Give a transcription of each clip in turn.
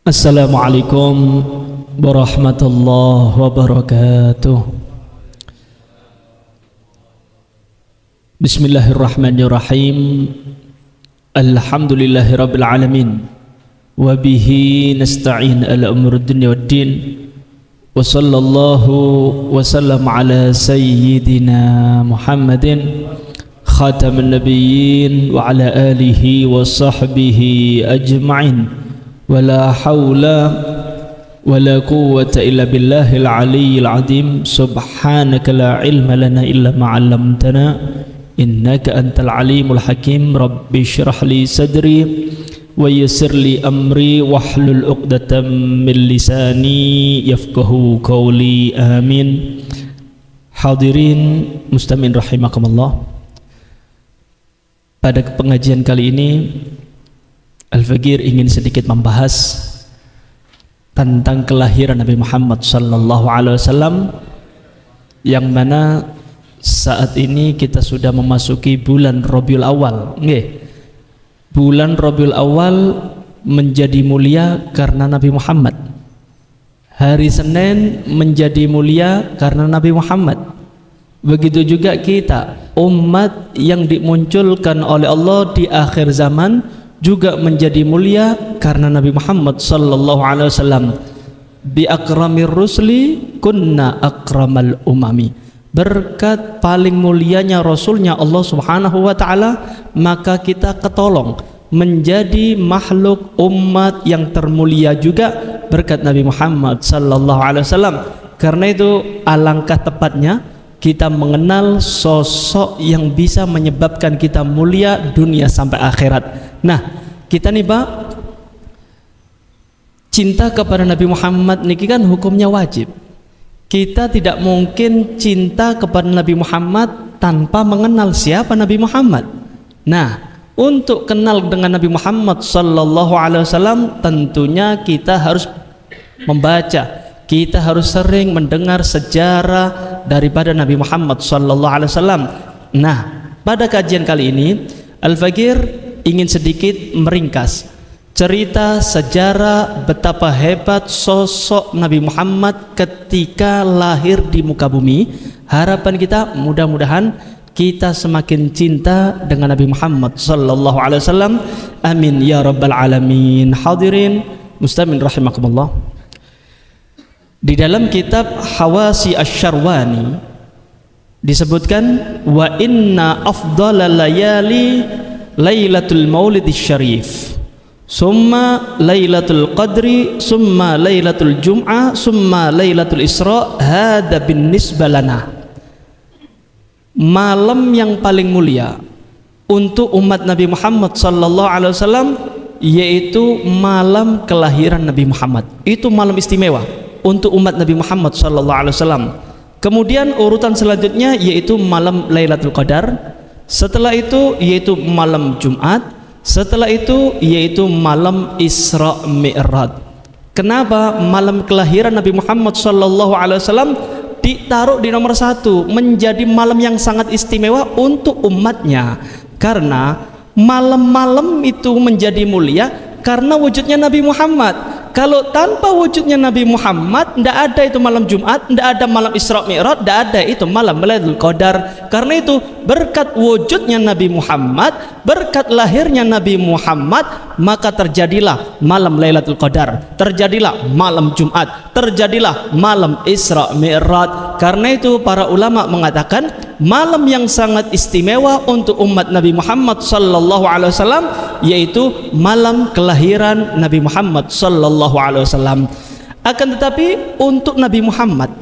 Assalamualaikum warahmatullahi wabarakatuh. Bismillahirrahmanirrahim. Alhamdulillahi rabbil alamin. Wa bihi nasta'in ala umuri dunya waddin. Wa sallallahu wa sallam ala sayyidina Muhammadin khatamin nabiyyin wa ala alihi wa sahbihi ajma'in. Wala hawla wala quwwata illa billahil aliyyil azim. Subhanaka la ilma lana illa ma 'allamtana innaka antal alimul hakim. Rabbi shrah li sadri wa yassir li amri wahlul 'uqdatam min lisani yafqahu qawli. Amin. Hadirin muslimin rahimakumullah. Pada pengajian kali ini Al-Faqir ingin sedikit membahas tentang kelahiran Nabi Muhammad sallallahu alaihi wasallam, yang mana saat ini kita sudah memasuki bulan Rabiul Awal. Bulan Rabiul Awal menjadi mulia karena Nabi Muhammad. Hari Senin menjadi mulia karena Nabi Muhammad. Begitu juga kita, umat yang dimunculkan oleh Allah di akhir zaman, juga menjadi mulia karena Nabi Muhammad sallallahu alaihi wasallam. Bi akramir rusli kunna akramal umami. Berkat paling mulianya rasulnya Allah Subhanahu wa taala, maka kita ketolong menjadi makhluk umat yang termulia juga berkat Nabi Muhammad sallallahu alaihi wasallam. Karena itu alangkah tepatnya kita mengenal sosok yang bisa menyebabkan kita mulia dunia sampai akhirat. Nah, kita nih Pak, cinta kepada Nabi Muhammad niki kan hukumnya wajib. Kita tidak mungkin cinta kepada Nabi Muhammad tanpa mengenal siapa Nabi Muhammad. Nah, untuk kenal dengan Nabi Muhammad sallallahu alaihi wasallam, tentunya kita harus membaca, kita harus sering mendengar sejarah daripada Nabi Muhammad sallallahu alaihi wasallam. Nah, pada kajian kali ini Al-Faqir ingin sedikit meringkas cerita sejarah betapa hebat sosok Nabi Muhammad ketika lahir di muka bumi. Harapan kita mudah-mudahan kita semakin cinta dengan Nabi Muhammad sallallahu alaihi wasallam. Amin ya rabbal alamin. Hadirin muslimin rahimakumullah. Di dalam kitab Hawasi Asy-Syarwani disebutkan, wa inna afdhalal layali Lailatul Maulidis Syarif, summa Lailatul Qadri, summa Lailatul Jum'ah, summa Lailatul Isra. Hada bin nisbalana. Malam yang paling mulia untuk umat Nabi Muhammad sallallahu alaihi wasallam yaitu malam kelahiran Nabi Muhammad. Itu malam istimewa untuk umat Nabi Muhammad sallallahu alaihi wasallam. Kemudian urutan selanjutnya yaitu malam Lailatul Qadar. Setelah itu yaitu malam Jumat. Setelah itu yaitu malam Isra Mi'raj. Kenapa malam kelahiran Nabi Muhammad sallallahu alaihi wasallam ditaruh di nomor satu, menjadi malam yang sangat istimewa untuk umatnya? Karena malam-malam itu menjadi mulia karena wujudnya Nabi Muhammad. Kalau tanpa wujudnya Nabi Muhammad, tidak ada itu malam Jumat, tidak ada malam Isra Mi'raj, tidak ada itu malam Lailatul Qadar. Karena itu berkat wujudnya Nabi Muhammad, berkat lahirnya Nabi Muhammad, maka terjadilah malam Lailatul Qadar, terjadilah malam Jumat, terjadilah malam Isra Mi'raj. Karena itu para ulama mengatakan malam yang sangat istimewa untuk umat Nabi Muhammad sallallahu alaihi wasallam yaitu malam kelahiran Nabi Muhammad sallallahu alaihi wasallam. Akan tetapi untuk Nabi Muhammad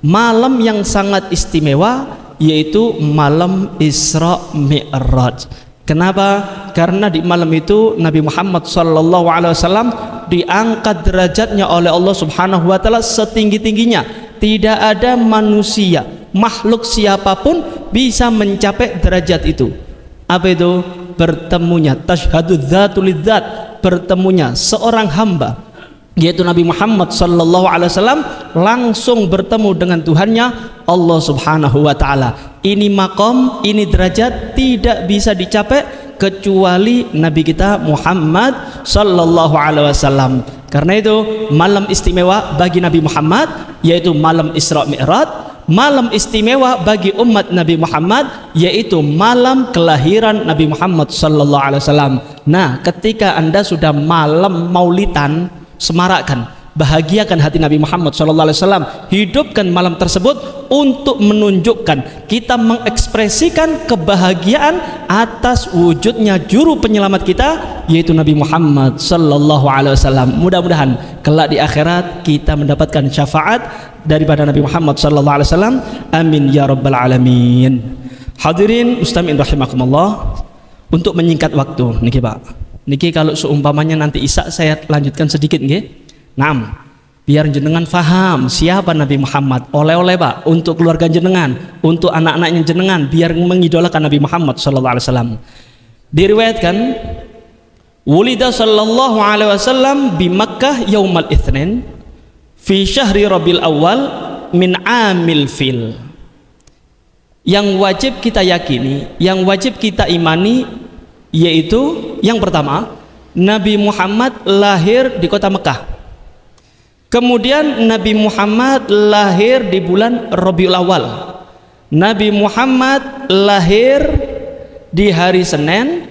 malam yang sangat istimewa yaitu malam Isra Mi'raj. Kenapa? Karena di malam itu Nabi Muhammad sallallahu alaihi wasallam diangkat derajatnya oleh Allah Subhanahu wa taala setinggi-tingginya. Tidak ada manusia, makhluk siapapun bisa mencapai derajat itu. Apa itu? Bertemunya tasyhadu dzatul lidzat, bertemunya seorang hamba yaitu Nabi Muhammad sallallahu alaihi wasallam langsung bertemu dengan Tuhannya Allah Subhanahu wa taala. Ini makom, ini derajat tidak bisa dicapai kecuali Nabi kita Muhammad sallallahu alaihi wasallam. Karena itu malam istimewa bagi Nabi Muhammad yaitu malam Isra Mi'raj. Malam istimewa bagi umat Nabi Muhammad yaitu malam kelahiran Nabi Muhammad sallallahu alaihi wasallam. Nah, ketika Anda sudah malam Maulidan, semarakkan, bahagiakan hati Nabi Muhammad sallallahu alaihi wasallam, hidupkan malam tersebut untuk menunjukkan kita mengekspresikan kebahagiaan atas wujudnya juru penyelamat kita yaitu Nabi Muhammad sallallahu alaihi wasallam. Mudah-mudahan kelak di akhirat kita mendapatkan syafaat daripada Nabi Muhammad sallallahu alaihi wasallam. Amin ya rabbal alamin. Hadirin muslimin rahimakumullah, untuk menyingkat waktu niki Pak. Niki kalau seumpamanya nanti Isya saya lanjutkan sedikit nggih. Naam, biar jenengan faham siapa Nabi Muhammad. Oleh-oleh Pak untuk keluarga jenengan, untuk anak-anaknya jenengan, biar mengidolakan Nabi Muhammad sallallahu alaihi wasallam. Diriwayatkan wulida sallallahu alaihi wasallam di Makkah yaumal itsnin fi syahri Rabiul Awal min amil fil. Yang wajib kita yakini, yang wajib kita imani yaitu yang pertama, Nabi Muhammad lahir di kota Mekah. Kemudian Nabi Muhammad lahir di bulan Rabiul Awal. Nabi Muhammad lahir di hari Senin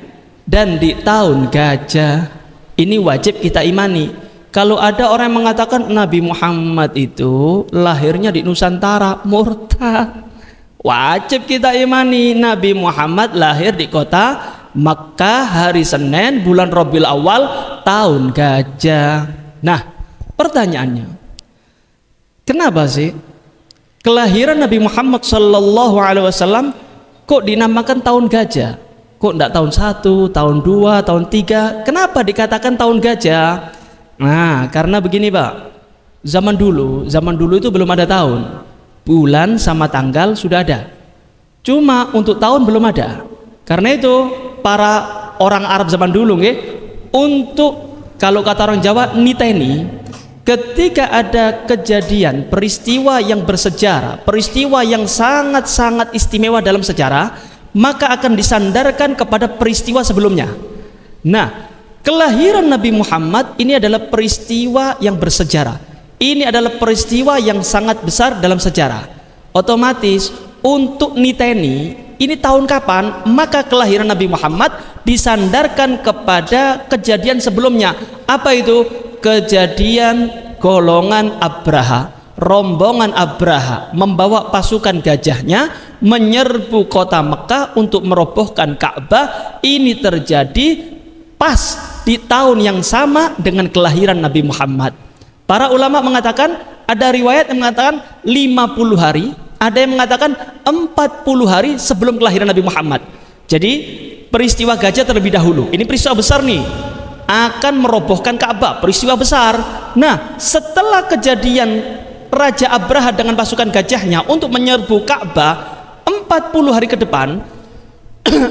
dan di tahun gajah. Ini wajib kita imani. Kalau ada orang yang mengatakan Nabi Muhammad itu lahirnya di Nusantara, murtad. Wajib kita imani Nabi Muhammad lahir di kota Makkah hari Senin bulan Rabiul Awal tahun gajah. Nah, pertanyaannya, kenapa sih kelahiran Nabi Muhammad sallallahu alaihi wasallam kok dinamakan tahun gajah? Kok enggak tahun 1, tahun 2, tahun 3? Kenapa dikatakan tahun gajah? Nah, karena begini Pak, zaman dulu itu belum ada tahun, bulan sama tanggal sudah ada, cuma untuk tahun belum ada. Karena itu para orang Arab zaman dulu untuk, kalau kata orang Jawa, niteni, ketika ada kejadian peristiwa yang bersejarah, peristiwa yang sangat-sangat istimewa dalam sejarah, maka akan disandarkan kepada peristiwa sebelumnya. Nah, kelahiran Nabi Muhammad ini adalah peristiwa yang bersejarah. Ini adalah peristiwa yang sangat besar dalam sejarah. Otomatis untuk niteni ini tahun kapan, maka kelahiran Nabi Muhammad disandarkan kepada kejadian sebelumnya. Apa itu? Kejadian golongan Abraha, rombongan Abraha membawa pasukan gajahnya menyerbu kota Mekah untuk merobohkan Ka'bah. Ini terjadi pas di tahun yang sama dengan kelahiran Nabi Muhammad. Para ulama mengatakan, ada riwayat yang mengatakan 50 hari, ada yang mengatakan 40 hari sebelum kelahiran Nabi Muhammad. Jadi peristiwa gajah terlebih dahulu. Ini peristiwa besar nih, akan merobohkan Ka'bah, peristiwa besar. Nah, setelah kejadian Raja Abraha dengan pasukan gajahnya untuk menyerbu Ka'bah 40 hari ke depan,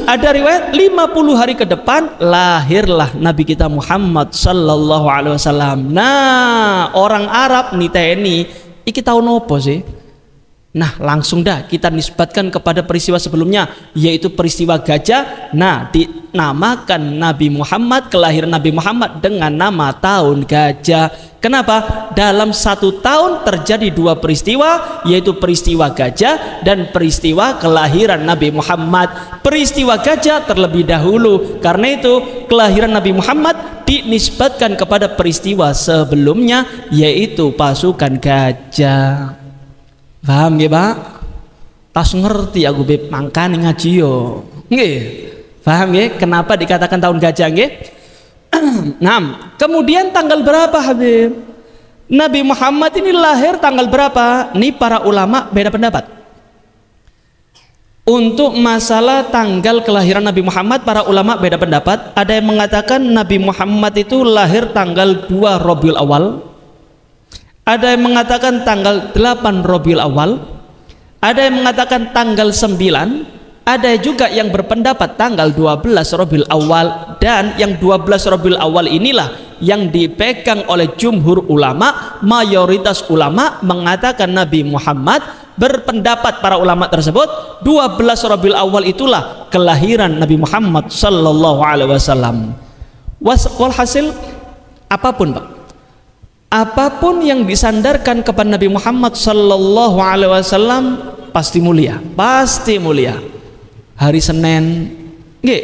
ada riwayat 50 hari ke depan lahirlah Nabi kita Muhammad sallallahu alaihi wasallam. Nah, orang Arab niteni iki tahun opo sih? Nah, langsung dah kita nisbatkan kepada peristiwa sebelumnya, yaitu peristiwa gajah. Nah, dinamakan Nabi Muhammad, kelahiran Nabi Muhammad dengan nama tahun gajah. Kenapa? Dalam satu tahun terjadi dua peristiwa, yaitu peristiwa gajah dan peristiwa kelahiran Nabi Muhammad. Peristiwa gajah terlebih dahulu, karena itu kelahiran Nabi Muhammad dinisbatkan kepada peristiwa sebelumnya, yaitu pasukan gajah. Paham ya Pak? Tas ngerti aku beb, mangkane ngaji yo. Nggih. Paham ya kenapa dikatakan tahun gajah nggih? Nah, kemudian tanggal berapa Habib? Nabi Muhammad ini lahir tanggal berapa? Ini para ulama beda pendapat. Untuk masalah tanggal kelahiran Nabi Muhammad, para ulama beda pendapat. Ada yang mengatakan Nabi Muhammad itu lahir tanggal 2 Rabiul Awal. Ada yang mengatakan tanggal 8 Rabiul Awal. Ada yang mengatakan tanggal 9. Ada juga yang berpendapat tanggal 12 Rabiul Awal. Dan yang 12 Rabiul Awal inilah yang dipegang oleh jumhur ulama. Mayoritas ulama mengatakan Nabi Muhammad, berpendapat para ulama tersebut 12 Rabiul Awal itulah kelahiran Nabi Muhammad sallallahu alaihi wasallam. Walhasil apapun Pak, apapun yang disandarkan kepada Nabi Muhammad sallallahu alaihi wasallam pasti mulia, pasti mulia. Hari Senin, nggih,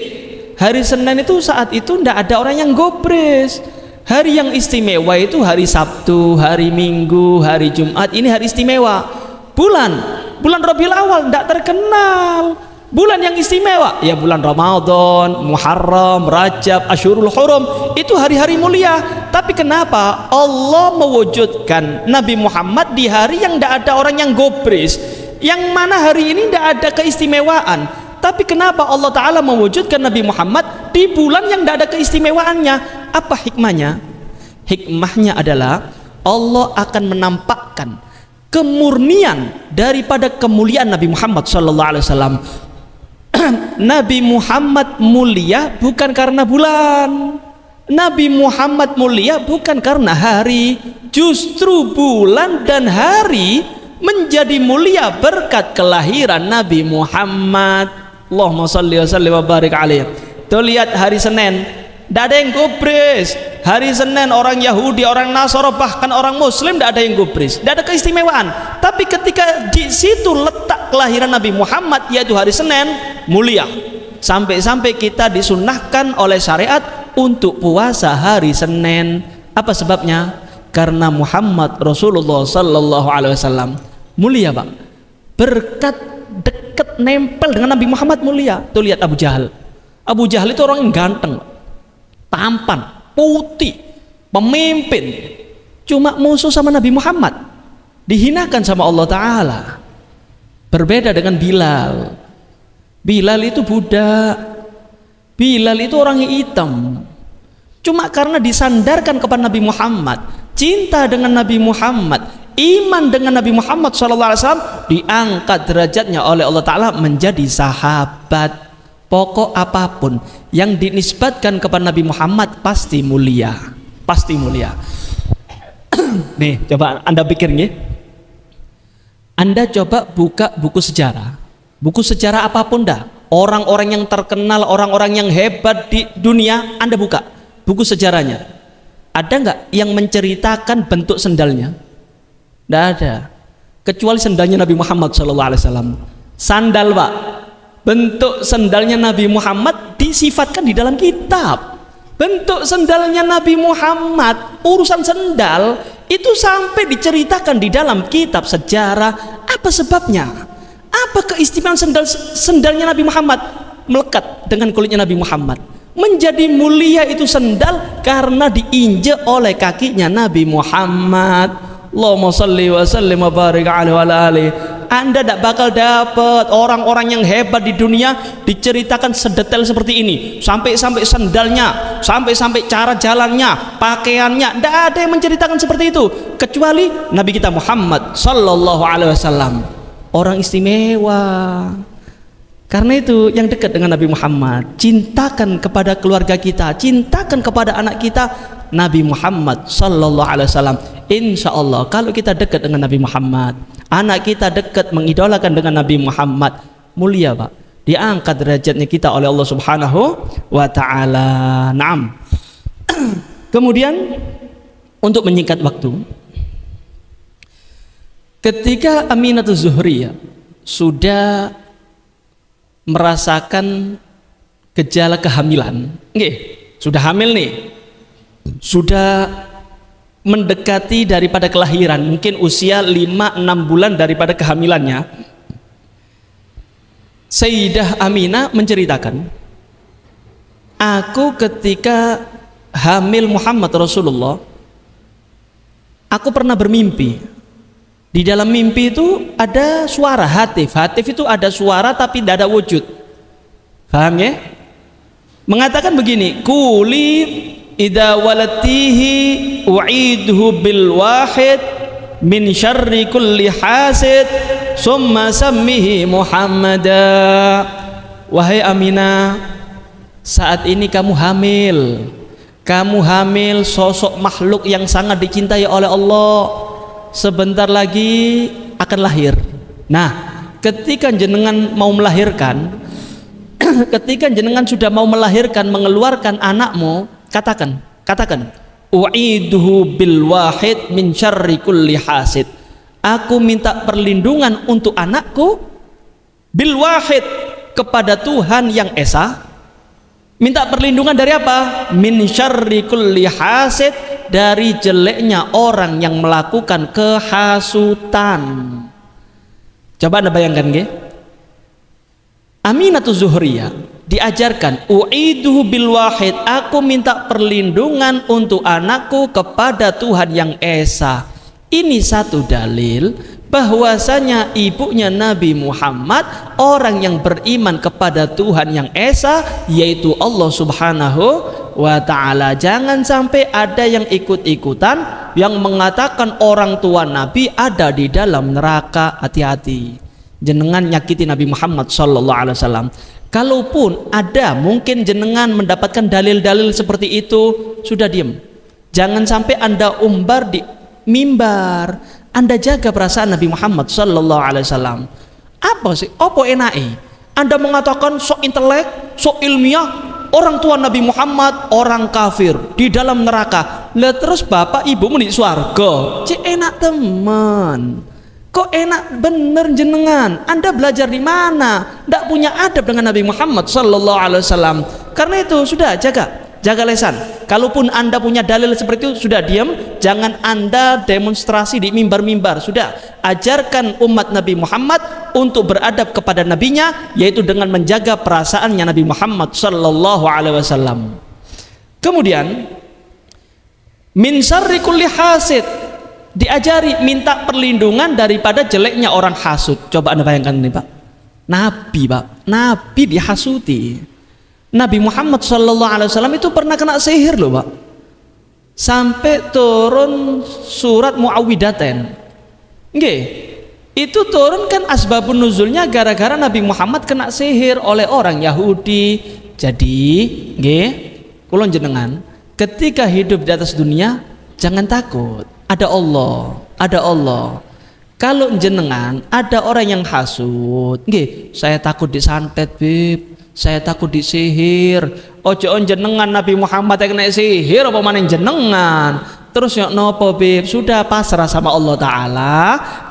hari Senin itu saat itu ndak ada orang yang gobres. Hari yang istimewa itu hari Sabtu, hari Minggu, hari Jumat. Ini hari istimewa. Bulan Rabiul Awal ndak terkenal. Bulan yang istimewa ya bulan Ramadan, Muharram, Rajab, Asyurul Hurum, itu hari-hari mulia. Tapi kenapa Allah mewujudkan Nabi Muhammad di hari yang ndak ada orang yang gobres, yang mana hari ini ndak ada keistimewaan? Tapi kenapa Allah Ta'ala mewujudkan Nabi Muhammad di bulan yang tidak ada keistimewaannya? Apa hikmahnya? Hikmahnya adalah Allah akan menampakkan kemurnian daripada kemuliaan Nabi Muhammad SAW. Nabi Muhammad mulia bukan karena bulan, Nabi Muhammad mulia bukan karena hari. Justru bulan dan hari menjadi mulia berkat kelahiran Nabi Muhammad. Allahumma salli wa sallim wa barik alaihi. Tuh lihat hari Senin, tidak ada yang gubris. Hari Senin orang Yahudi, orang Nasara, bahkan orang Muslim tidak ada yang gubris, tidak ada keistimewaan. Tapi ketika di situ letak kelahiran Nabi Muhammad, yaitu hari Senin, mulia. Sampai-sampai kita disunahkan oleh syariat untuk puasa hari Senin. Apa sebabnya? Karena Muhammad Rasulullah sallallahu alaihi wasallam mulia Pak, berkat dekat nempel dengan Nabi Muhammad mulia. Tuh lihat Abu Jahal. Abu Jahal itu orang yang ganteng, tampan, putih, pemimpin, cuma musuh sama Nabi Muhammad, dihinakan sama Allah Ta'ala. Berbeda dengan Bilal. Bilal itu budak, Bilal itu orang yang hitam, cuma karena disandarkan kepada Nabi Muhammad, cinta dengan Nabi Muhammad, iman dengan Nabi Muhammad SAW, diangkat derajatnya oleh Allah Ta'ala menjadi sahabat. Pokok apapun yang dinisbatkan kepada Nabi Muhammad pasti mulia, pasti mulia. Nih coba Anda pikir nih, Anda coba buka buku sejarah apapun dah, orang-orang yang terkenal, orang-orang yang hebat di dunia, Anda buka buku sejarahnya, ada nggak yang menceritakan bentuk sendalnya? Tidak ada, kecuali sendalnya Nabi Muhammad SAW. Sandal Pak, bentuk sendalnya Nabi Muhammad disifatkan di dalam kitab. Bentuk sendalnya Nabi Muhammad, urusan sendal itu sampai diceritakan di dalam kitab sejarah. Apa sebabnya? Apa keistimewaan sendalnya Nabi Muhammad? Melekat dengan kulitnya Nabi Muhammad, menjadi mulia itu sendal karena diinjak oleh kakinya Nabi Muhammad. Allahumma salli wa sallim wa barik alaihi wa alihi. Anda tidak bakal dapat orang-orang yang hebat di dunia diceritakan sedetail seperti ini, sampai-sampai sendalnya, sampai-sampai cara jalannya, pakaiannya, tidak ada yang menceritakan seperti itu kecuali Nabi kita Muhammad sallallahu alaihi wasallam. Orang istimewa. Karena itu yang dekat dengan Nabi Muhammad, cintakan kepada keluarga kita, cintakan kepada anak kita Nabi Muhammad sallallahu alaihi wasallam. Insya Allah kalau kita dekat dengan Nabi Muhammad, anak kita dekat mengidolakan dengan Nabi Muhammad, mulia Pak, diangkat derajatnya kita oleh Allah Subhanahu wa Ta'ala. Naam. Kemudian untuk menyingkat waktu, ketika Aminatul Zuhriyah sudah merasakan gejala kehamilan, sudah hamil nih, sudah mendekati daripada kelahiran, mungkin usia 5-6 bulan daripada kehamilannya, Sayyidah Aminah menceritakan, aku ketika hamil Muhammad Rasulullah, aku pernah bermimpi. Di dalam mimpi itu ada suara hatif itu ada suara tapi tidak ada wujud. Paham ya? Mengatakan begini, kuli idza walatihi u'idhu bil wahid min syarri kulli hasid summa sammihi Muhammada. Wahai Aminah, saat ini kamu hamil sosok makhluk yang sangat dicintai oleh Allah, sebentar lagi akan lahir. Nah, ketika jenengan mau melahirkan, ketika jenengan sudah mau melahirkan, mengeluarkan anakmu, katakan, u'iduhu bil wahid min syarri kulli hasid. Aku minta perlindungan untuk anakku bil wahid, kepada Tuhan yang esa. Minta perlindungan dari apa? Min syarri kulli hasid, dari jeleknya orang yang melakukan kehasutan. Coba Anda bayangkan nggih. Aminatu Zuhriyah diajarkan u'iduhu bil wahid, aku minta perlindungan untuk anakku kepada Tuhan yang esa. Ini satu dalil bahwasanya ibunya Nabi Muhammad orang yang beriman kepada Tuhan yang esa, yaitu Allah Subhanahu wa ta'ala. Jangan sampai ada yang ikut-ikutan yang mengatakan orang tua Nabi ada di dalam neraka. Hati-hati, jenengan nyakiti Nabi Muhammad sallallahu alaihi wasallam. Kalaupun ada mungkin jenengan mendapatkan dalil-dalil seperti itu, sudah diam. Jangan sampai Anda umbar di mimbar. Anda jaga perasaan Nabi Muhammad sallallahu alaihi wasallam. Apa sih? Apa enake? Anda mengatakan sok intelek, sok ilmiah, orang tua Nabi Muhammad orang kafir di dalam neraka. Lah terus bapak ibu di swarga. Cik enak teman. Kok enak bener jenengan? Anda belajar di mana? Ndak punya adab dengan Nabi Muhammad sallallahu alaihi wasallam. Karena itu sudah jaga lesan. Kalaupun Anda punya dalil seperti itu, sudah diam. Jangan Anda demonstrasi di mimbar-mimbar. Sudah, ajarkan umat Nabi Muhammad untuk beradab kepada nabinya, yaitu dengan menjaga perasaannya Nabi Muhammad sallallahu alaihi wasallam. Kemudian min syarri kulli hasid, diajari minta perlindungan daripada jeleknya orang hasud. Coba Anda bayangkan ini, Pak. Nabi dihasuti. Nabi Muhammad sallallahu alaihi wasallam itu pernah kena sihir loh, Pak. Sampai turun surat Muawwidhatain. Nggih. Itu turun kan asbabun nuzulnya gara-gara Nabi Muhammad kena sihir oleh orang Yahudi. Jadi, nggih, kula jenengan ketika hidup di atas dunia jangan takut. Ada Allah. Kalau jenengan ada orang yang hasud, nggih, saya takut disantet, Bib. Saya takut disihir. Ojo jenengan Nabi Muhammad yang kena sihir apa maning jenengan. Terus ya nopo Bib, sudah pasrah sama Allah Ta'ala.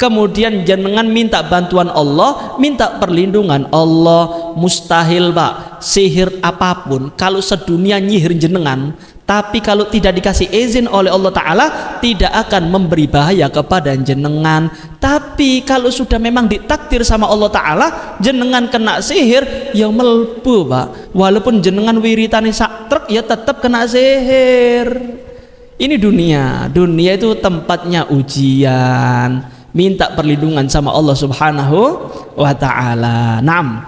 Kemudian jenengan minta bantuan Allah, minta perlindungan Allah. Mustahil, Pak, sihir apapun kalau sedunia nyihir jenengan, tapi kalau tidak dikasih izin oleh Allah Ta'ala, tidak akan memberi bahaya kepada jenengan. Tapi kalau sudah memang ditakdir sama Allah Ta'ala, jenengan kena sihir, ya melbu, Pak. Walaupun jenengan wiritane sak truk, ya tetap kena sihir. Ini dunia itu tempatnya ujian. Minta perlindungan sama Allah Subhanahu wa ta'ala. Naam.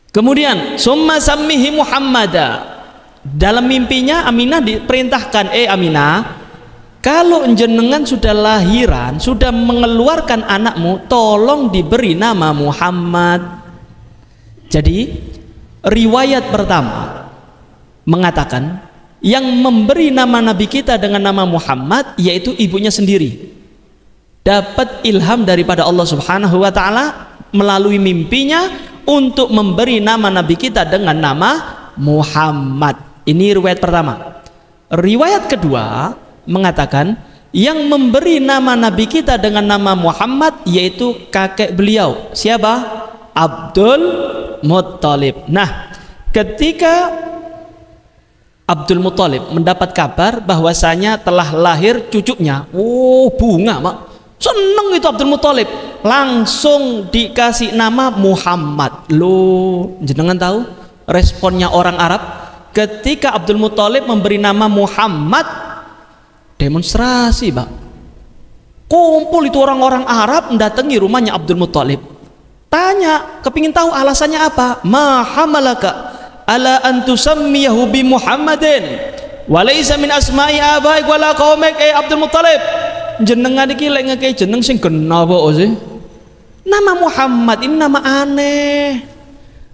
Kemudian summa sammihi Muhammada. Dalam mimpinya Aminah diperintahkan, Aminah, kalau jenengan sudah lahiran, sudah mengeluarkan anakmu, tolong diberi nama Muhammad. Jadi riwayat pertama mengatakan yang memberi nama Nabi kita dengan nama Muhammad yaitu ibunya sendiri. Dapat ilham daripada Allah Subhanahu wa ta'ala melalui mimpinya untuk memberi nama Nabi kita dengan nama Muhammad. Ini riwayat pertama. Riwayat kedua mengatakan yang memberi nama Nabi kita dengan nama Muhammad yaitu kakek beliau. Siapa? Abdul Muttalib. Nah, ketika Abdul Muttalib mendapat kabar bahwasanya telah lahir cucunya, bunga, Mak. Seneng itu Abdul Muttalib, langsung dikasih nama Muhammad. Loh, jenengan tahu responnya orang Arab ketika Abdul Muttalib memberi nama Muhammad? Demonstrasi, Pak. Kumpul itu orang-orang Arab mendatangi rumahnya Abdul Muttalib. Tanya, kepingin tahu alasannya apa? Ma hamalaka ala an tusammiyahu bi Muhammadin wa laysa min asma'i abaik wala qaumik. Abdul Muttalib, jenengan iki lek ngekei jeneng sing genah apa sih? Nama Muhammad ini nama aneh,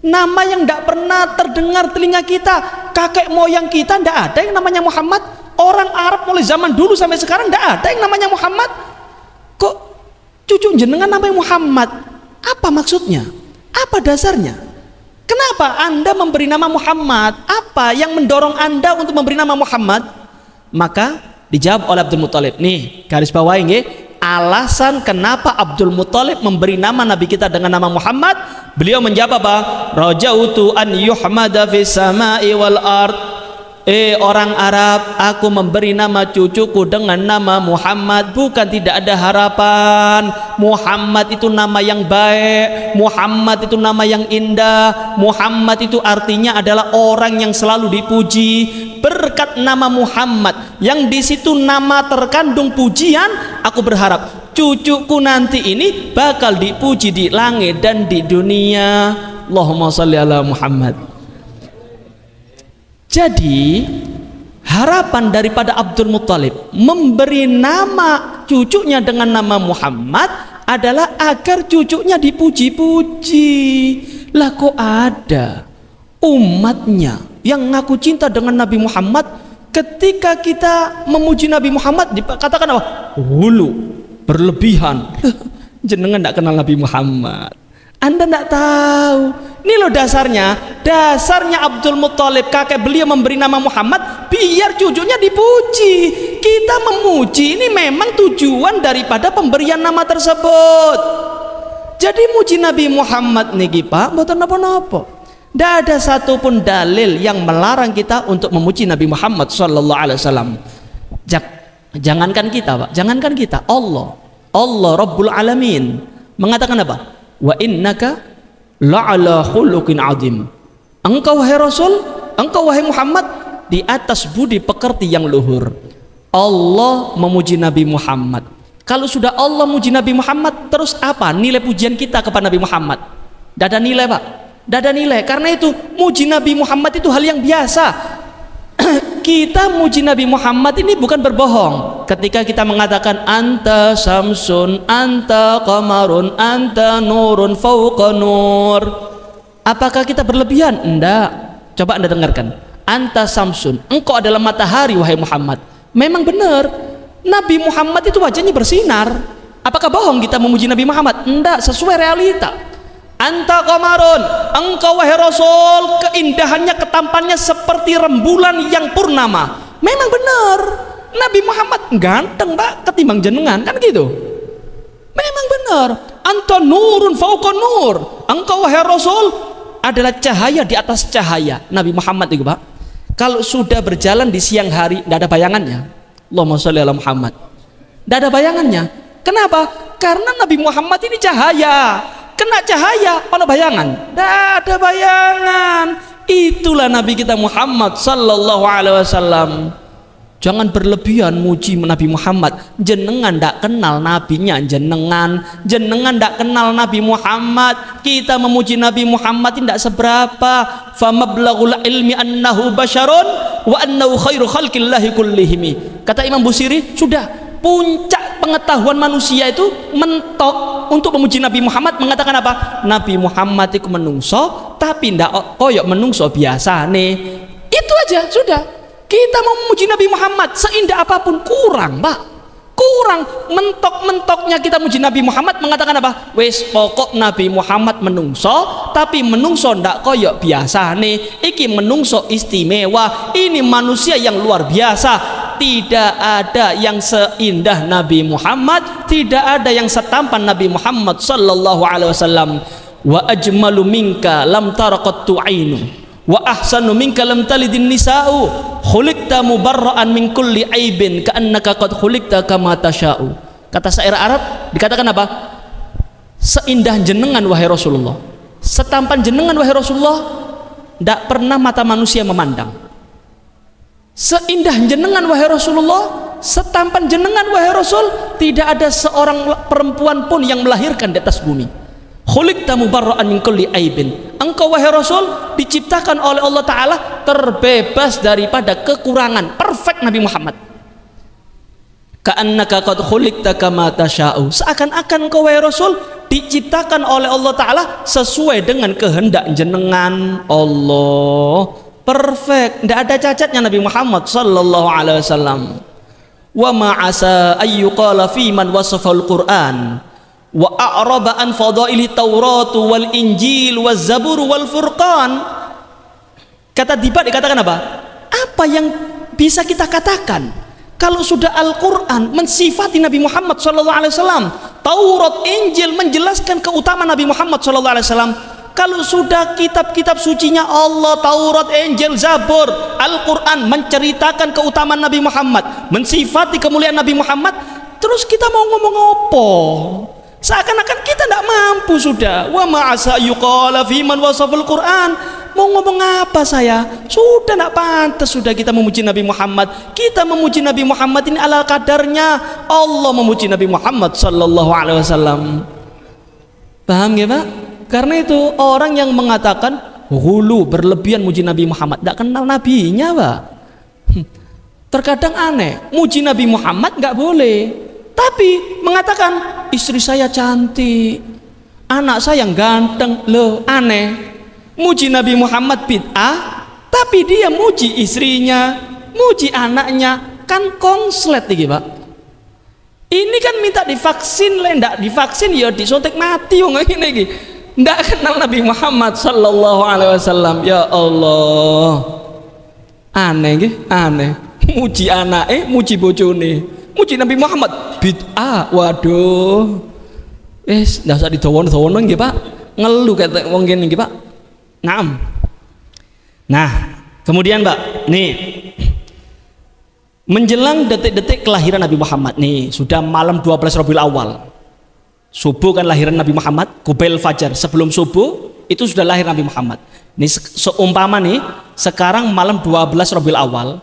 nama yang tidak pernah terdengar telinga kita. Kakek moyang kita tidak ada yang namanya Muhammad. Orang Arab mulai zaman dulu sampai sekarang tidak ada yang namanya Muhammad. Kok cucu jenengan namanya Muhammad? Apa maksudnya? Apa dasarnya? Kenapa Anda memberi nama Muhammad? Apa yang mendorong Anda untuk memberi nama Muhammad? Maka dijawab oleh Abdul Muthalib. Nih, garis bawahi nggih, alasan kenapa Abdul Muthalib memberi nama Nabi kita dengan nama Muhammad. Beliau menjawab apa? Rajautu an yuhmada fis samai wal ard. Orang Arab, aku memberi nama cucuku dengan nama Muhammad bukan tidak ada harapan. Muhammad itu nama yang baik, Muhammad itu nama yang indah, Muhammad itu artinya adalah orang yang selalu dipuji. Berkat nama Muhammad yang di situ nama terkandung pujian, aku berharap cucuku nanti ini bakal dipuji di langit dan di dunia. Allahumma shalli ala Muhammad. Jadi harapan daripada Abdul Muthalib memberi nama cucunya dengan nama Muhammad adalah agar cucunya dipuji-puji. Lah kok ada umatnya yang ngaku cinta dengan Nabi Muhammad, ketika kita memuji Nabi Muhammad dikatakan apa? Hulu, berlebihan. Jenengan tidak kenal Nabi Muhammad, Anda tidak tahu. Ini loh dasarnya Abdul Muthalib, kakek beliau memberi nama Muhammad biar cucunya dipuji. Kita memuji ini memang tujuan daripada pemberian nama tersebut. Jadi muji Nabi Muhammad niki Pak, mboten napa-napa. Tidak ada satupun dalil yang melarang kita untuk memuji Nabi Muhammad sallallahu alaihi wasallam. Jangankan kita Pak, jangankan kita, Allah Rabbul Alamin mengatakan apa? Wa innaka la'ala khuluqin azim. Engkau wahai Rasul, engkau wahai Muhammad di atas budi pekerti yang luhur. Allah memuji Nabi Muhammad. Kalau sudah Allah memuji Nabi Muhammad, terus apa nilai pujian kita kepada Nabi Muhammad? Tidak ada nilai Pak, tidak ada nilai. Karena itu muji Nabi Muhammad itu hal yang biasa. Kita muji Nabi Muhammad ini bukan berbohong. Ketika kita mengatakan anta samsun, anta qamarun, anta nurun fauqa nur, apakah kita berlebihan? Enggak. Coba Anda dengarkan. Anta samsun, engkau adalah matahari wahai Muhammad. Memang benar, Nabi Muhammad itu wajahnya bersinar. Apakah bohong kita memuji Nabi Muhammad? Enggak, sesuai realita. Anta qamarun, engkau wahai Rasul keindahannya, ketampannya seperti rembulan yang purnama. Memang benar, Nabi Muhammad ganteng Pak ketimbang jenengan, kan gitu. Memang benar. Anta nurun fauqa nur, engkau wahai Rasul adalah cahaya di atas cahaya. Nabi Muhammad itu Pak, kalau sudah berjalan di siang hari tidak ada bayangannya. Allahumma sholli ala Muhammad. Tidak ada bayangannya. Kenapa? Karena Nabi Muhammad ini cahaya. Kena cahaya, pada bayangan, tidak ada bayangan. Itulah Nabi kita Muhammad sallallahu alaihi wasallam. Jangan berlebihan muji Nabi Muhammad. Jenengan tidak kenal nabinya, jenengan tidak kenal Nabi Muhammad. Kita memuji Nabi Muhammad tidak seberapa. Famablaghul ilmi annahu basyarun wa annahu khairu khalqillahi kullihimi. Kata Imam Busiri, sudah puncak pengetahuan manusia itu mentok untuk memuji Nabi Muhammad, mengatakan apa? Nabi Muhammad itu menungso tapi ndak koyok menungso biasa nih. Itu aja sudah. Kita mau memuji Nabi Muhammad seindah apapun kurang Pak, kurang. Mentok-mentoknya kita memuji Nabi Muhammad, mengatakan apa? Wes pokok Nabi Muhammad menungso tapi menungso ndak koyok biasa nih. Iki menungso istimewa, ini manusia yang luar biasa. Tidak ada yang seindah Nabi Muhammad, tidak ada yang setampan Nabi Muhammad sallallahu alaihi wasallam. Wa ajmalu minka lam taraqattu ainu wa ahsanu minka lam talidin nisa'u khuliqta mubarra'an min kulli aibin ka'annaka qad khuliqta kama tasha'u. Kata syair Arab dikatakan apa? Seindah jenengan wahai Rasulullah, setampan jenengan wahai Rasulullah, tidak pernah mata manusia memandang. Seindah jenengan wahai Rasulullah, setampan jenengan wahai Rasul, tidak ada seorang perempuan pun yang melahirkan di atas bumi. Khuliqta mubarra'an min kulli aibin. Engkau wahai Rasul diciptakan oleh Allah Ta'ala terbebas daripada kekurangan. Perfect Nabi Muhammad. Ka'annaka qad khuliqta kama tasha'u. Seakan-akan engkau wahai Rasul diciptakan oleh Allah Ta'ala sesuai dengan kehendak jenengan. Allah perfect, tidak ada cacatnya Nabi Muhammad sallallahu alaihi wasallam. Wa ma asa ayyuqala fi man wasafal Qur'an wa a'raba an fadaili Taurat wal Injil waz Zabur wal Furqan. Kata Diba dikatakan apa? Apa yang bisa kita katakan kalau sudah Al-Quran mensifati Nabi Muhammad SAW, Taurat, Injil menjelaskan keutamaan Nabi Muhammad SAW, kalau sudah kitab-kitab sucinya Allah, Taurat, Injil, Zabur, Al-Quran menceritakan keutamaan Nabi Muhammad, mensifati kemuliaan Nabi Muhammad, terus kita mau ngomong apa? Seakan-akan kita tidak mampu sudah. Wa ma'asa yuqala fi man wasafal Quran. Mau ngomong apa saya? Sudah tidak pantas sudah kita memuji Nabi Muhammad. Kita memuji Nabi Muhammad ini ala kadarnya. Allah memuji Nabi Muhammad sallallahu alaihi wasallam. Paham ya Pak? Karena itu orang yang mengatakan hulu berlebihan muji Nabi Muhammad tidak kenal nabinya Pak. Terkadang aneh, muji Nabi Muhammad nggak boleh, tapi mengatakan istri saya cantik, anak saya yang ganteng, loh aneh. Muji Nabi Muhammad bid'ah, tapi dia muji istrinya, muji anaknya, kan konslet nih Pak. Ini kan minta divaksin, ndak divaksin ya disuntik mati wong ngene iki. Ndak kenal Nabi Muhammad sallallahu alaihi wasallam. Ya Allah. Aneh nggih, aneh. Muji anake, muji bojone. Muji Nabi Muhammad bid'ah. Waduh. Ndak usah didawono-dawono nggih Pak. Ngelu kate wong kene nggih Pak. Naam. Nah, kemudian Mbak, nih menjelang detik-detik kelahiran Nabi Muhammad nih, sudah malam 12 Rabiul Awal. Subuh kan lahiran Nabi Muhammad, Qubail Fajar. Sebelum subuh itu sudah lahir Nabi Muhammad. Ini seumpama nih, sekarang malam 12 Rabiul Awal.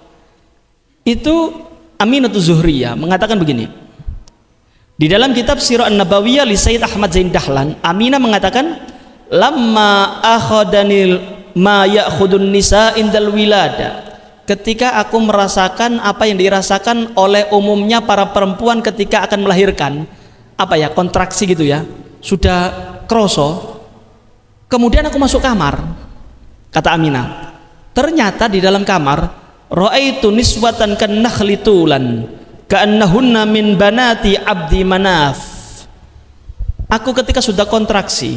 Itu Aminatul Zuhriyah mengatakan begini. Di dalam kitab Sirah An-Nabawiyah li Sayyid Ahmad Zain Dahlan, Aminah mengatakan, "Lamma akhadanil ma ya'khudun nisa indal wilada." Ketika aku merasakan apa yang dirasakan oleh umumnya para perempuan ketika akan melahirkan, apa ya, kontraksi gitu ya, sudah kroso. Kemudian aku masuk kamar, kata Aminah. Ternyata di dalam kamar, ra'aitu niswatan kannakhli tulan ka'annahunna min banati Abdi Manaf. Aku ketika sudah kontraksi,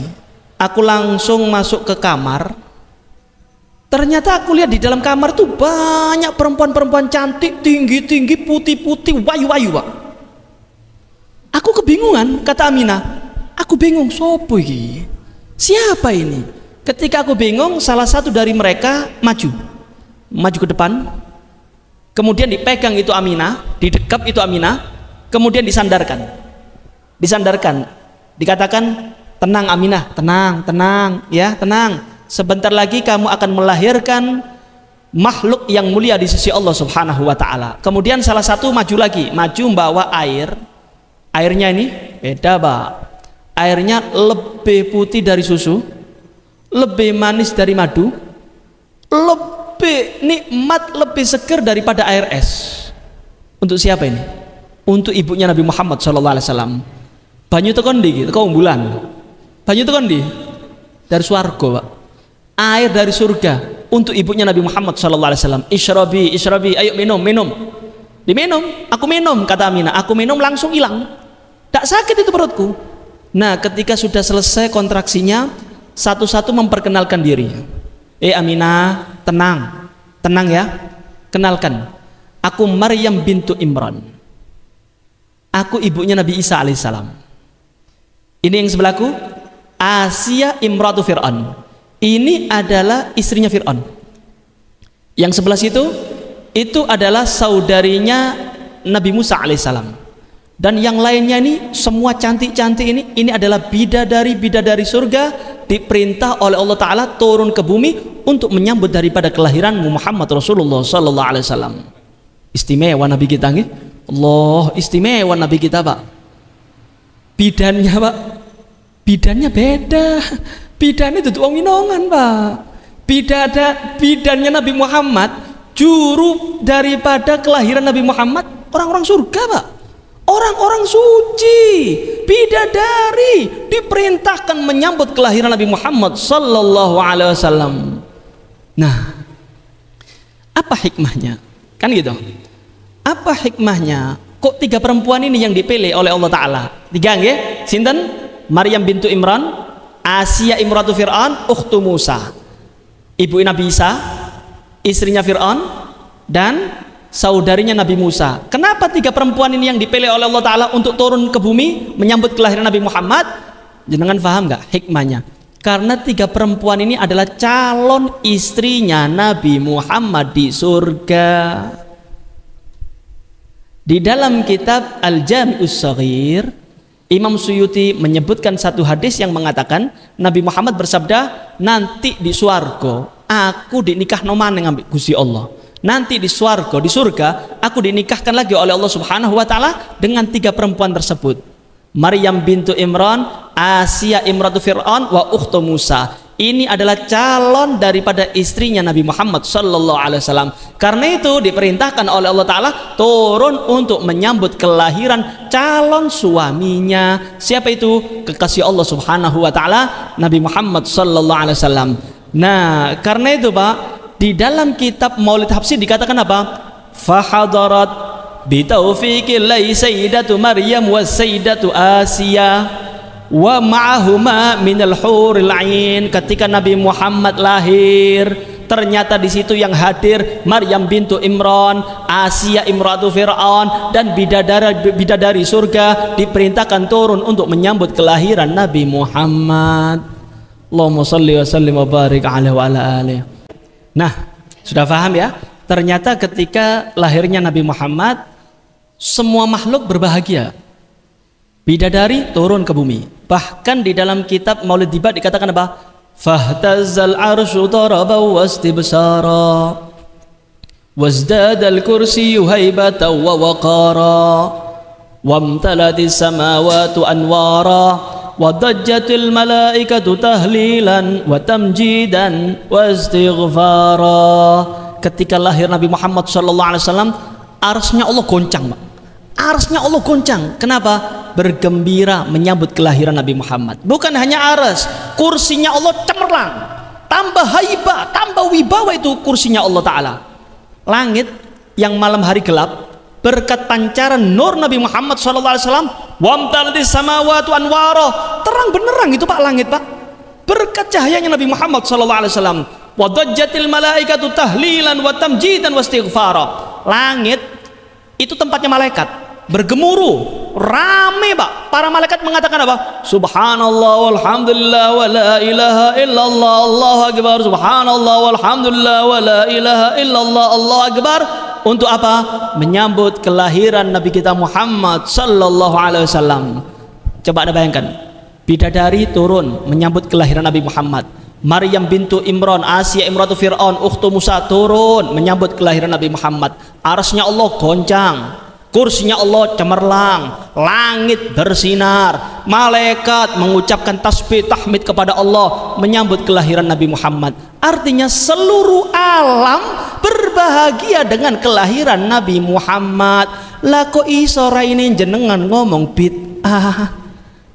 aku langsung masuk ke kamar. Ternyata aku lihat di dalam kamar tuh banyak perempuan-perempuan cantik, tinggi-tinggi, putih-putih, wayu-wayu Pak. Aku kebingungan, kata Aminah. Aku bingung, sopo iki? Siapa ini? Ketika aku bingung, salah satu dari mereka maju ke depan. Kemudian dipegang itu Aminah, didekap itu Aminah, kemudian disandarkan. Dikatakan, tenang Aminah, tenang, ya tenang. Sebentar lagi kamu akan melahirkan makhluk yang mulia di sisi Allah Subhanahu wa taala. Kemudian salah satu maju membawa air. Airnya ini beda Pak. Airnya lebih putih dari susu, lebih manis dari madu, lebih nikmat, lebih seger daripada air es. Untuk siapa ini? Untuk ibunya Nabi Muhammad SAW. Banyu tekondi, teko umbulan. Banyu tekondi dari swarga Pak. Air dari surga untuk ibunya Nabi Muhammad SAW. Ishrabi, ayo minum. Diminum, aku minum, kata Aminah. Aku minum langsung hilang. Tak sakit itu perutku. Nah, ketika sudah selesai kontraksinya, satu-satu memperkenalkan diri. Aminah, tenang ya. Kenalkan, aku Maryam bintu Imran. Aku ibunya Nabi Isa alaihissalam. Ini yang sebelahku, Asia imratu Fir'aun. Ini adalah istrinya Fir'aun. Yang sebelah situ, itu adalah saudarinya Nabi Musa alaihissalam. Dan yang lainnya ini semua cantik-cantik ini adalah bidadari surga, diperintah oleh Allah Ta'ala turun ke bumi untuk menyambut daripada kelahiran Muhammad Rasulullah Sallallahu Alaihi Wasallam. Istimewa Nabi kita nih, Allah istimewa Nabi kita Pak. Bidannya beda. Bidannya itu wong Winongan Pak. Bidannya Nabi Muhammad, juru daripada kelahiran Nabi Muhammad, orang-orang surga Pak. Orang-orang suci, bidadari, diperintahkan menyambut kelahiran Nabi Muhammad Sallallahu Alaihi Wasallam. Nah, apa hikmahnya? Kan gitu. Apa hikmahnya? Kok tiga perempuan ini yang dipilih oleh Allah Ta'ala? Tiga nggih? Sinten? Maryam bintu Imran, Asia imratu Fir'aun, ukhtu Musa, ibu Nabi Isa, istrinya Fir'aun, dan saudarinya Nabi Musa. Kenapa 3 perempuan ini yang dipilih oleh Allah Ta'ala untuk turun ke bumi menyambut kelahiran Nabi Muhammad? Jenengan paham nggak hikmahnya? Karena 3 perempuan ini adalah calon istrinya Nabi Muhammad di surga. Di dalam kitab Al-Jami'us Shaghir, Imam Suyuti menyebutkan satu hadis yang mengatakan Nabi Muhammad bersabda, nanti di swarga aku dinikah nomane ngambil Gusti Allah. Nanti di swarga, di surga aku dinikahkan lagi oleh Allah Subhanahu wa taala dengan 3 perempuan tersebut. Maryam bintu Imran, Asia imratu Fir'aun, wa ukhtu Musa. Ini adalah calon daripada istrinya Nabi Muhammad sallallahu alaihi wasallam. Karena itu diperintahkan oleh Allah Ta'ala turun untuk menyambut kelahiran calon suaminya. Siapa itu? Kekasih Allah Subhanahu wa taala, Nabi Muhammad sallallahu alaihi wasallam. Nah, karena itu Pak, di dalam kitab Maulid Habsyi dikatakan apa? Fahadarat bitaufiqillahi sayyidatu Maryam wa sayyidatu Asia wa ma'ahuma minal huril ain. Ketika Nabi Muhammad lahir, ternyata di situ yang hadir Maryam bintu Imran, Asia imratu Fir'aun, dan bidadari surga diperintahkan turun untuk menyambut kelahiran Nabi Muhammad. Allahumma shalli wa sallim wa barik alaihi wa ala alihi. Nah, sudah paham ya? Ternyata ketika lahirnya Nabi Muhammad, semua makhluk berbahagia. Bidadari turun ke bumi. Bahkan di dalam kitab Maulid Diba dikatakan apa? Fahtazzal arsyu daraba wastibsara wazdadal kursiyyu haibatan wa waqara wamtalatis samawati anwara wadajjatil malaikatu tahlilan wa tamjidan wa istighfara. Ketika lahir Nabi Muhammad sallallahu alaihi wasallam, arsy-nya Allah goncang, Pak. Arsy-nya Allah goncang. Kenapa? Bergembira menyambut kelahiran Nabi Muhammad. Bukan hanya arsy, kursinya Allah cemerlang, tambah haibah, tambah wibawa itu kursinya Allah Ta'ala. Langit yang malam hari gelap berkat pancaran nur Nabi Muhammad SAW, wamtalatis samawati anwara, terang benerang itu Pak langit Pak, berkat cahayanya Nabi Muhammad SAW. Wadajjatil malaikatu tahlilan wa tamjidan wa istighfara. Langit itu tempatnya malaikat, bergemuruh, rame Pak. Para malaikat mengatakan apa? Subhanallah walhamdulillah wa la ilaha illallah, Allahu akbar. Subhanallah walhamdulillah wa la ilaha illallah, Allahu akbar. Untuk apa? Menyambut kelahiran Nabi kita Muhammad sallallahu alaihi wasallam. Coba Anda bayangkan, bidadari turun menyambut kelahiran Nabi Muhammad. Maryam bintu Imran, Asia imratu Fir'aun, ukhtu Musa turun menyambut kelahiran Nabi Muhammad. Arsy-nya Allah goncang, kursinya Allah cemerlang, langit bersinar, malaikat mengucapkan tasbih tahmid kepada Allah menyambut kelahiran Nabi Muhammad. Artinya seluruh alam berbahagia dengan kelahiran Nabi Muhammad. Lah kok iso raine jenengan ngomong bid'ah?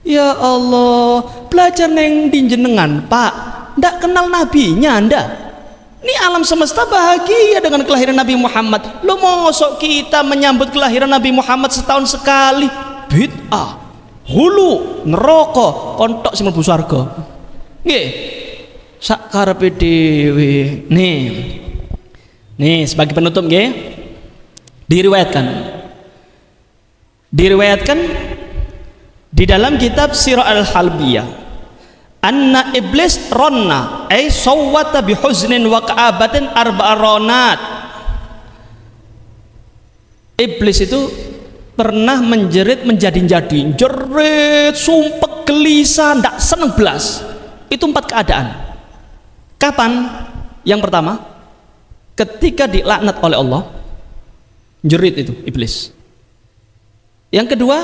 Ya Allah, belajar neng di jenengan Pak, ndak kenal nabinya Anda. Ini alam semesta bahagia dengan kelahiran Nabi Muhammad. Lo mosok kita menyambut kelahiran Nabi Muhammad setahun sekali? Bid'ah, hulu, neraka, kontok sing mlebu swarga. Nggih. Sak karepe dhewe. Nih sebagai penutup nggih. Diriwayatkan di dalam kitab Sirah Al-Halbiyah, anna iblis ronna ay sawwata bihuznin wa ka'abatin arba'aronat. Iblis itu pernah menjerit menjadi-jadi, jerit, sumpek, gelisah, ndak seneng belas. Itu 4 keadaan. Kapan? Yang pertama, ketika dilaknat oleh Allah, jerit itu iblis. Yang kedua,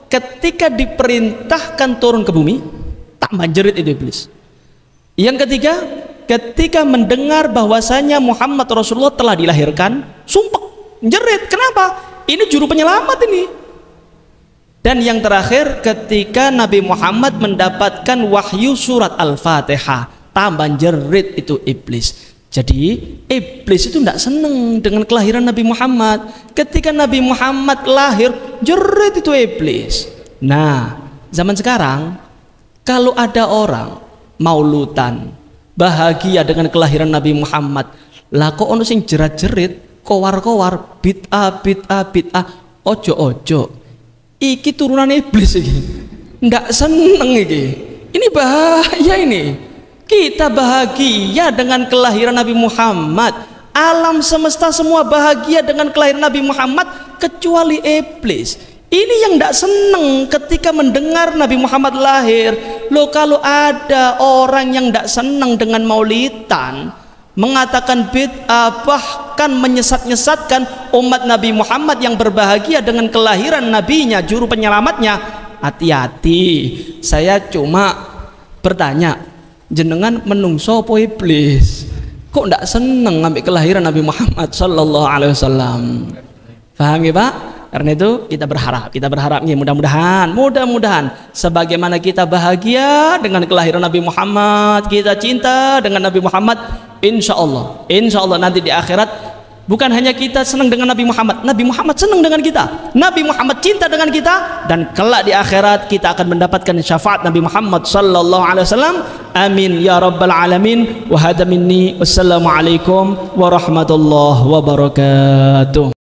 ketika diperintahkan turun ke bumi, tak menjerit itu iblis. Yang ketiga, ketika mendengar bahwasanya Muhammad Rasulullah telah dilahirkan, sumpah, jerit. Kenapa? Ini juru penyelamat ini. Dan yang terakhir, ketika Nabi Muhammad mendapatkan wahyu surat Al-Fatihah, tambah jerit itu iblis. Jadi iblis itu tidak senang dengan kelahiran Nabi Muhammad. Ketika Nabi Muhammad lahir, jerit itu iblis. Nah, zaman sekarang Kalau ada orang maulutan bahagia dengan kelahiran Nabi Muhammad, lah kok ono sing jerat-jerit, kowar-kowar, bid'ah, ojo-ojo. Iki turunan iblis iki. Ndak seneng iki. Ini bahaya ini. Kita bahagia dengan kelahiran Nabi Muhammad. Alam semesta semua bahagia dengan kelahiran Nabi Muhammad kecuali iblis. Ini yang tidak senang ketika mendengar Nabi Muhammad lahir. Loh, kalau ada orang yang tidak senang dengan maulidan, mengatakan bid'ah, bahkan menyesat-nyesatkan umat Nabi Muhammad yang berbahagia dengan kelahiran nabinya, juru penyelamatnya, hati-hati. Saya cuma bertanya, jenengan menungso apa iblis? Kok tidak senang ngambil kelahiran Nabi Muhammad sallallahu alaihi wasallam? Paham ya Pak? Karena itu kita berharap nih, mudah-mudahan sebagaimana kita bahagia dengan kelahiran Nabi Muhammad, kita cinta dengan Nabi Muhammad, insya Allah nanti di akhirat bukan hanya kita senang dengan Nabi Muhammad senang dengan kita, Nabi Muhammad cinta dengan kita, dan kelak di akhirat kita akan mendapatkan syafaat Nabi Muhammad sallallahu alaihi wasallam. Amin ya rabbal alamin. Wa hada minni, wassalamualaikum warahmatullahi wabarakatuh.